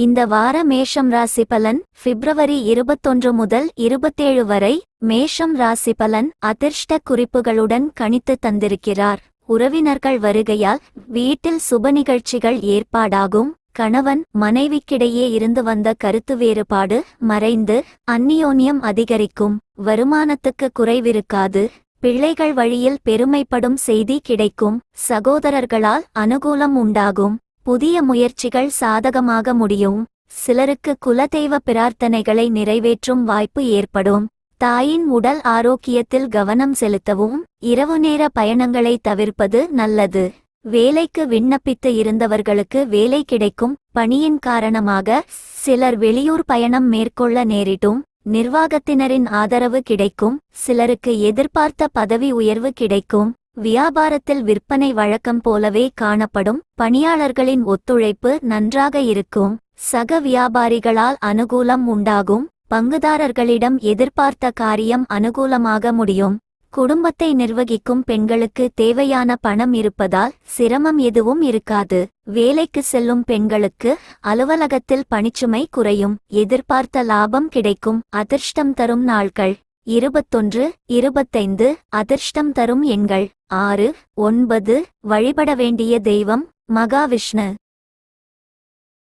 இந்த வார மேஷம் ராசி பலன் பிப்ரவரி 21 முதல் 27 வரை மேஷம் ராசி பலன் அதிர்ஷ்ட குறிப்புகளுடன் கணித்து தந்திருக்கிறார். உறவினர்கள் வருகையால் வீட்டில் சுப நிகழ்ச்சிகள் ஏற்பாடாகும். கணவன் மனைவிக்கிடையே இருந்து வந்த கருத்து வேறுபாடு மறைந்து அந்நியோன்யம் அதிகரிக்கும். வருமானத்துக்கு குறைவிருக்காது. பிள்ளைகள் வழியில் பெருமைப்படும் செய்தி கிடைக்கும். சகோதரர்களால் அனுகூலம் உண்டாகும். புதிய முயற்சிகள் சாதகமாக முடியும். சிலருக்கு குலதெய்வ பிரார்த்தனைகளை நிறைவேற்றும் வாய்ப்பு ஏற்படும். தாயின் உடல் ஆரோக்கியத்தில் கவனம் செலுத்தவும். இரவு நேர பயணங்களை தவிர்ப்பது நல்லது. வேலைக்கு விண்ணப்பித்து இருந்தவர்களுக்கு வேலை கிடைக்கும். பணியின் காரணமாக சிலர் வெளியூர் பயணம் மேற்கொள்ள நேரிடும். நிர்வாகத்தினரின் ஆதரவு கிடைக்கும். சிலருக்கு எதிர்பார்த்த பதவி உயர்வு கிடைக்கும். வியாபாரத்தில் விற்பனை வழக்கம் போலவே காணப்படும். பணியாளர்களின் ஒத்துழைப்பு நன்றாக இருக்கும். சக வியாபாரிகளால் அனுகூலம் உண்டாகும். பங்குதாரர்களிடம் எதிர்பார்த்த காரியம் அனுகூலமாக முடியும். குடும்பத்தை நிர்வகிக்கும் பெண்களுக்கு தேவையான பணம் இருப்பதால் சிரமம் எதுவும் இருக்காது. வேலைக்கு செல்லும் பெண்களுக்கு அலுவலகத்தில் பணிச்சுமை குறையும். எதிர்பார்த்த லாபம் கிடைக்கும். அதிர்ஷ்டம் தரும் நாட்கள் 21, 25. அதிர்ஷ்டம் தரும் எண்கள் 6, 9. வழிபட வேண்டிய தெய்வம் மகாவிஷ்ணு.